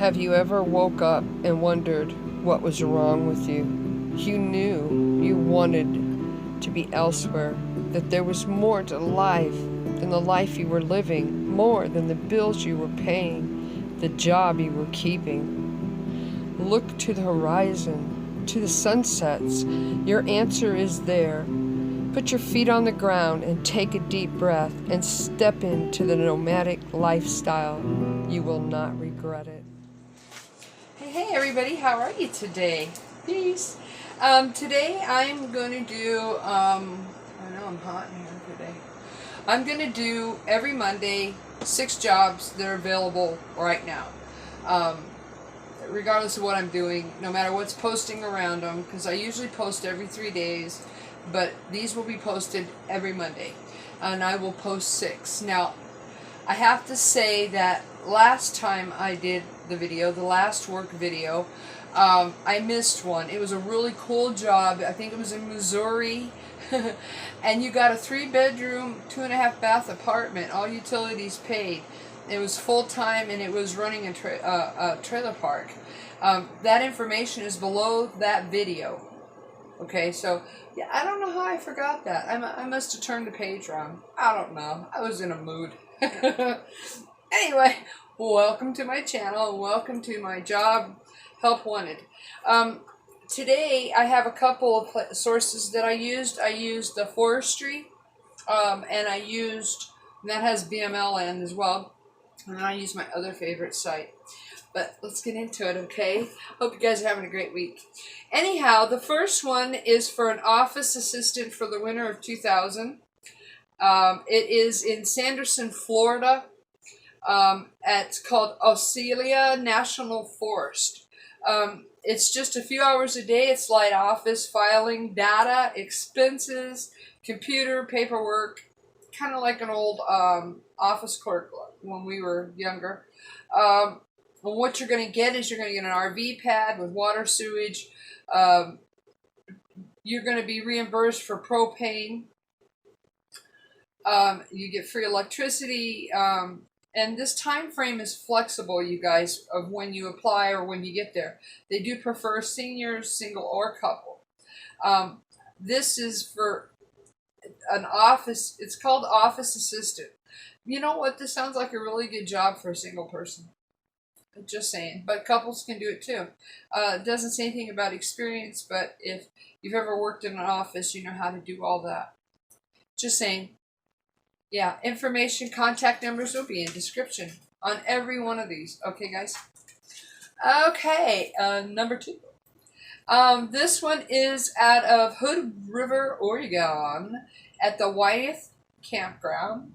Have you ever woke up and wondered what was wrong with you? You knew you wanted to be elsewhere, that there was more to life than the life you were living, more than the bills you were paying, the job you were keeping. Look to the horizon, to the sunsets. Your answer is there. Put your feet on the ground and take a deep breath and step into the nomadic lifestyle. You will not regret it. Hey everybody, how are you today? Peace. Today I'm going to do, I know I'm hot in here today. I'm going to do every Monday 6 jobs that are available right now. Regardless of what I'm doing, no matter what's posting around them, because I usually post every 3 days, but these will be posted every Monday, and I will post 6. Now, I have to say that last time I did the video, the last work video, I missed one. It was a really cool job. I think it was in Missouri, and you got a 3-bedroom, 2.5-bath apartment, all utilities paid. It was full-time, and it was running a trailer park. That information is below that video. Okay, so, yeah, I don't know how I forgot that. I must have turned the page wrong. I don't know. I was in a mood. Anyway, welcome to my channel. Welcome to my job, Help Wanted. Today, I have a couple of sources that I used. I used the forestry, and that has BML land as well. And I used my other favorite site. But let's get into it, okay? Hope you guys are having a great week. Anyhow, the first one is for an office assistant for the winter of 2000. It is in Sanderson, Florida. It's called Osceola National Forest. It's just a few hours a day. It's light office, filing, data, expenses, computer, paperwork, kind of like an old office clerk when we were younger. Well, what you're going to get is you're going to get an RV pad with water, sewage. You're going to be reimbursed for propane. You get free electricity. And this time frame is flexible, you guys, of when you apply or when you get there. They do prefer seniors, single or couple. This is for an office. It's called office assistant. You know what? This sounds like a really good job for a single person. Just saying. But couples can do it too. It doesn't say anything about experience, but if you've ever worked in an office, you know how to do all that. Just saying. Yeah, information, contact numbers will be in description on every one of these. Okay, guys? Okay, number 2. This one is out of Hood River, Oregon, at the Wyeth Campground.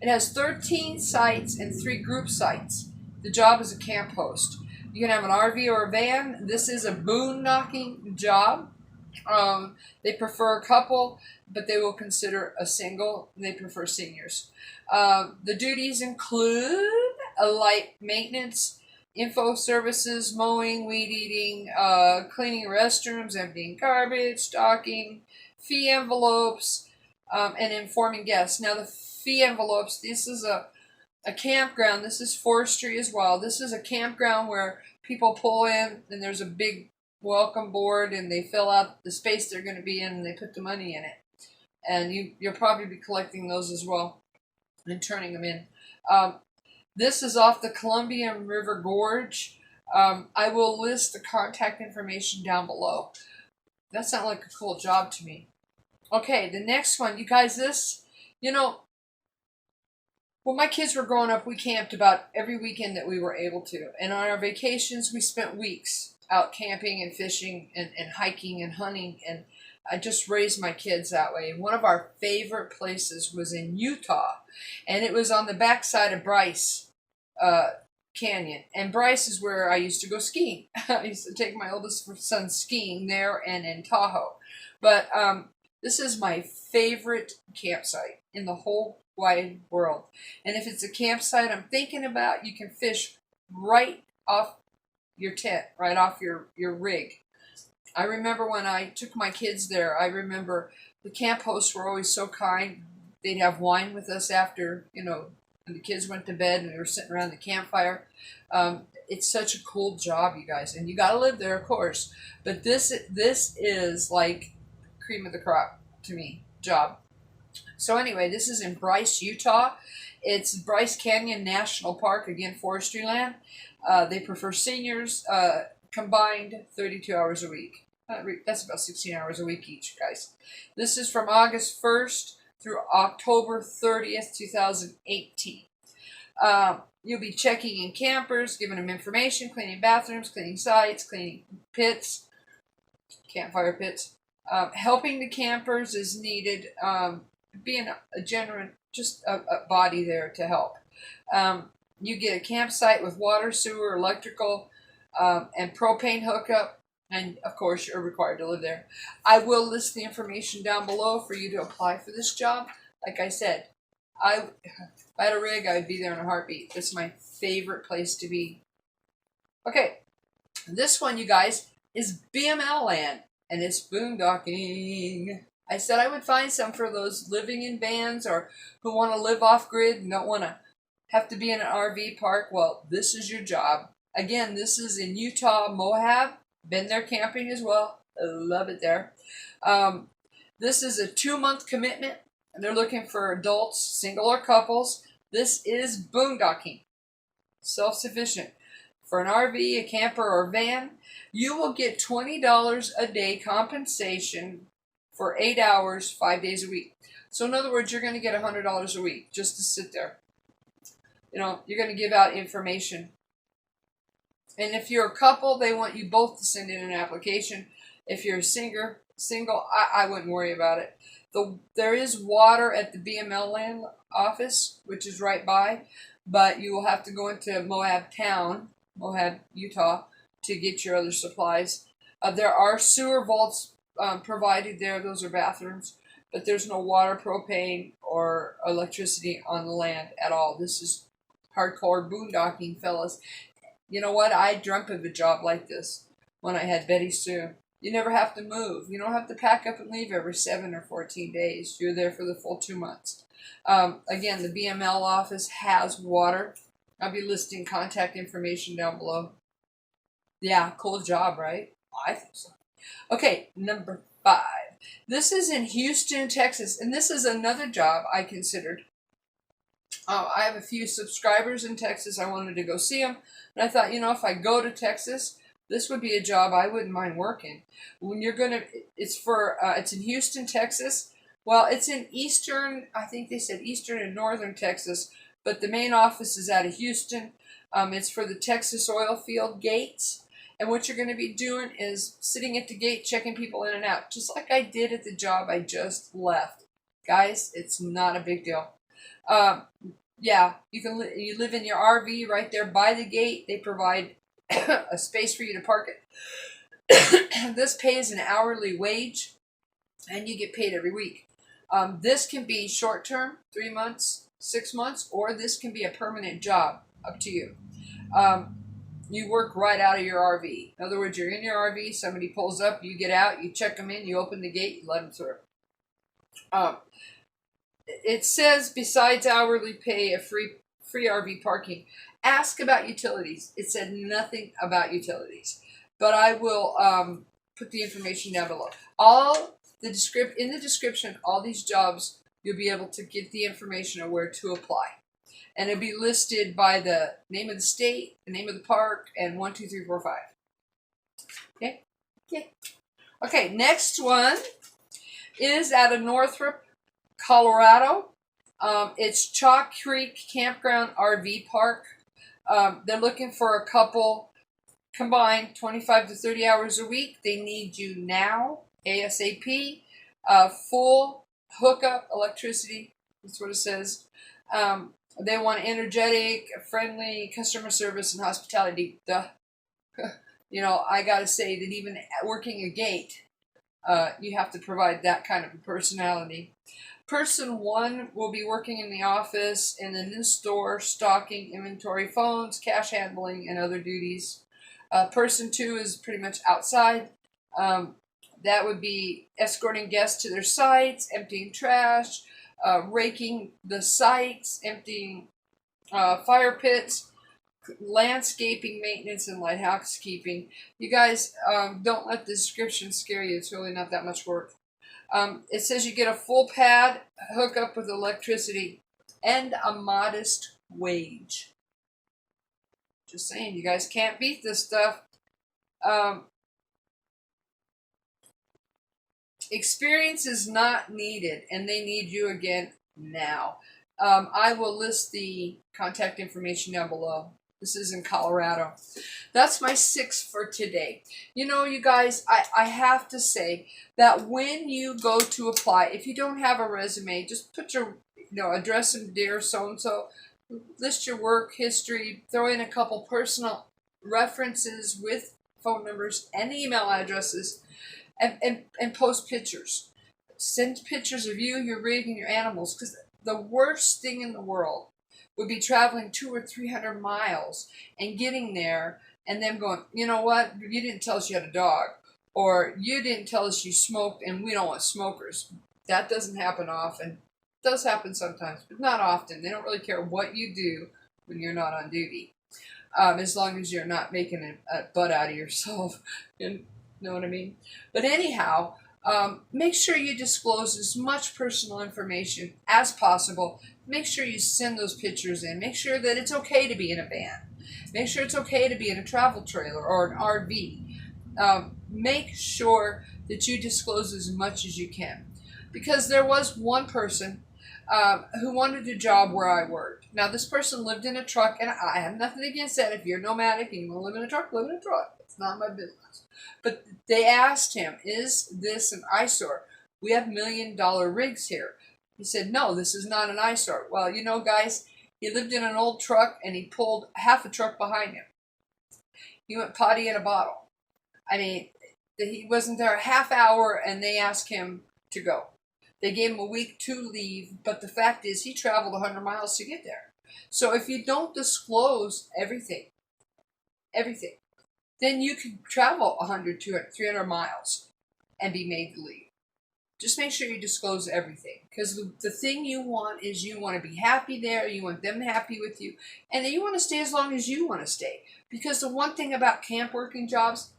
It has 13 sites and 3 group sites. The job is a camp host. You can have an RV or a van. This is a boondocking job. They prefer a couple, but they will consider a single. They prefer seniors. The duties include a light maintenance, info services, mowing, weed eating, cleaning restrooms, emptying garbage, stocking, fee envelopes, and informing guests. Now, the fee envelopes, this is a campground. This is forestry as well. This is a campground where people pull in and there's a big welcome board and they fill out the space they're going to be in and they put the money in it. And you'll probably be collecting those as well and turning them in. This is off the Columbia River Gorge. I will list the contact information down below. That sounds like a cool job to me. Okay, the next one. You guys, this, when my kids were growing up, we camped about every weekend that we were able to. And on our vacations, we spent weeks out camping and fishing and hiking and hunting. And I just raised my kids that way. And one of our favorite places was in Utah. And it was on the backside of Bryce Canyon. And Bryce is where I used to go skiing. I used to take my oldest son skiing there and in Tahoe. But this is my favorite campsite in the whole wide world. And if it's a campsite I'm thinking about, you can fish right off your tent, right off your rig. I remember when I took my kids there, I remember the camp hosts were always so kind. They'd have wine with us after, and the kids went to bed and we were sitting around the campfire. It's such a cool job, you guys, and you got to live there, of course. But this is like cream of the crop to me job. So anyway, this is in Bryce, Utah. It's Bryce Canyon National Park, again, forestry land. They prefer seniors, combined 32 hours a week. That's about 16 hours a week each, guys. This is from August 1st through October 30th, 2018. You'll be checking in campers, giving them information, cleaning bathrooms, cleaning sites, cleaning pits, campfire pits. Helping the campers is needed. Being a genuine, just a body there to help. You get a campsite with water, sewer, electrical, and propane hookup. And, of course, you're required to live there. I will list the information down below for you to apply for this job. Like I said, if I had a rig, I would be there in a heartbeat. This is my favorite place to be. Okay, this one, you guys, is BML land, and it's boondocking. I said I would find some for those living in vans or who want to live off-grid and don't want to have to be in an RV park. Well, this is your job. Again, this is in Utah, Moab. Been there camping as well. I love it there. This is a 2-month commitment, and they're looking for adults, single or couples. This is boondocking. Self-sufficient. For an RV, a camper, or van, you will get $20 a day compensation for 8 hours, 5 days a week. So in other words, you're going to get $100 a week just to sit there. You know, you're going to give out information. And if you're a couple, they want you both to send in an application. If you're a single, I wouldn't worry about it. There is water at the BML land office, which is right by, but you will have to go into Moab town, Moab, Utah, to get your other supplies. There are sewer vaults provided there. Those are bathrooms, but there's no water, propane, or electricity on the land at all. This is hardcore boondocking, fellas. You know what? I dreamt of a job like this when I had Betty Sue. You never have to move. You don't have to pack up and leave every 7 or 14 days. You're there for the full 2 months. Again, the BML office has water. I'll be listing contact information down below. Yeah, cool job, right? I think so. Okay, number 5. This is in Houston, Texas, and this is another job I considered. I have a few subscribers in Texas. I wanted to go see them. And I thought, you know, if I go to Texas, this would be a job I wouldn't mind working. When you're going to, it's in Houston, Texas. Well, it's in eastern, I think they said eastern and northern Texas, but the main office is out of Houston. It's for the Texas oil field gates. And what you're going to be doing is sitting at the gate, checking people in and out, just like I did at the job I just left. Guys, it's not a big deal. Yeah, you live in your RV right there by the gate. They provide a space for you to park it. This pays an hourly wage, and you get paid every week. This can be short-term, 3 months, 6 months, or this can be a permanent job, up to you. You work right out of your RV. In other words, you're in your RV, somebody pulls up, you get out, you check them in, you open the gate, you let them through. It says, besides hourly pay, a free RV parking. Ask about utilities. It said nothing about utilities. But I will put the information down below. In the description, all these jobs, you'll be able to get the information of where to apply. And it'll be listed by the name of the state, the name of the park, and 1, 2, 3, 4, 5. Okay? Okay, next one is out of Nothrop, Colorado. It's Chalk Creek Campground RV Park. They're looking for a couple combined 25 to 30 hours a week. They need you now, ASAP. Full hookup, electricity, that's what it says. They want energetic, friendly customer service and hospitality. You know, I gotta say that even working a gate, you have to provide that kind of a personality. Person 1 will be working in the office and in the store, stocking, inventory, phones, cash handling, and other duties. Person 2 is pretty much outside. That would be escorting guests to their sites, emptying trash, raking the sites, emptying fire pits, landscaping maintenance, and light housekeeping. You guys, don't let the description scare you. It's really not that much work. It says you get a full pad, hook up with electricity, and a modest wage. Just saying, you guys can't beat this stuff. Experience is not needed, and they need you again now. I will list the contact information down below. This is in Colorado. That's my 6 for today. You know, you guys, I have to say that when you go to apply, if you don't have a resume, just put your address and dear so-and-so, list your work history, throw in a couple personal references with phone numbers and email addresses, and post pictures. Send pictures of you, your rig, and your animals, because the worst thing in the world would be traveling 200 or 300 miles and getting there and them going, you know what, you didn't tell us you had a dog, or you didn't tell us you smoked and we don't want smokers. That doesn't happen often. It does happen sometimes, but not often. They don't really care what you do when you're not on duty, as long as you're not making a butt out of yourself. You know what I mean? But anyhow, make sure you disclose as much personal information as possible. Make sure you send those pictures in. Make sure that it's okay to be in a van. Make sure it's okay to be in a travel trailer or an RV. Make sure that you disclose as much as you can. Because there was one person who wanted a job where I worked. Now, this person lived in a truck, and I have nothing against that. If you're nomadic and you want to live in a truck, live in a truck. It's not my business. But they asked him, is this an eyesore? We have $1 million rigs here. He said, no, this is not an eyesore. Well, you know, guys, he lived in an old truck, and he pulled half a truck behind him. He went potty in a bottle. I mean, he wasn't there a half hour, and they asked him to go. They gave him a week to leave, but the fact is he traveled 100 miles to get there. So if you don't disclose everything, then you can travel 100, 200, 300 miles and be made to leave. Just make sure you disclose everything, because the thing you want is you want to be happy there, you want them happy with you, and then you want to stay as long as you want to stay. Because the one thing about camp working jobs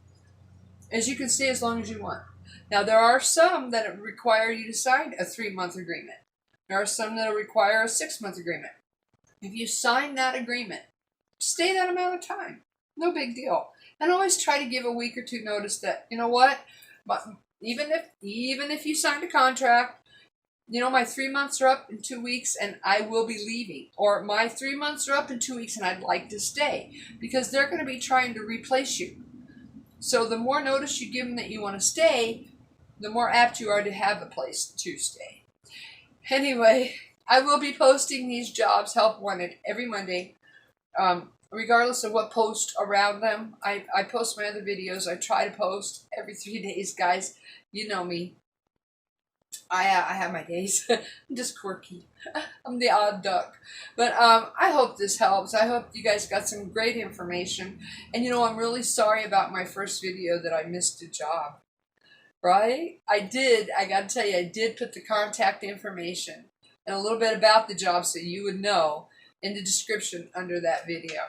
is you can stay as long as you want. Now, there are some that require you to sign a 3-month agreement. There are some that require a 6-month agreement. If you sign that agreement, stay that amount of time. No big deal. And always try to give a week or two notice that, you know what, but even if you signed a contract, you know, my 3 months are up in 2 weeks and I will be leaving. Or my 3 months are up in 2 weeks and I'd like to stay. Because they're going to be trying to replace you. So the more notice you give them that you want to stay, the more apt you are to have a place to stay. Anyway, I will be posting these jobs, help wanted, every Monday. Regardless of what post around them. I post my other videos. I try to post every 3 days, guys. You know me. I have my days. I'm just quirky. I'm the odd duck. But I hope this helps. I hope you guys got some great information. And you know, I'm really sorry about my first video that I missed a job. Right? I gotta tell you, I did put the contact information and a little bit about the job so you would know in the description under that video.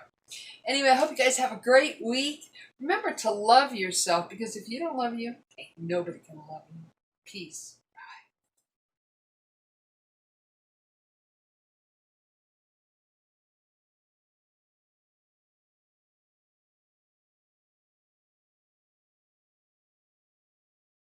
Anyway, I hope you guys have a great week. Remember to love yourself, because if you don't love you, ain't nobody can love you. Peace.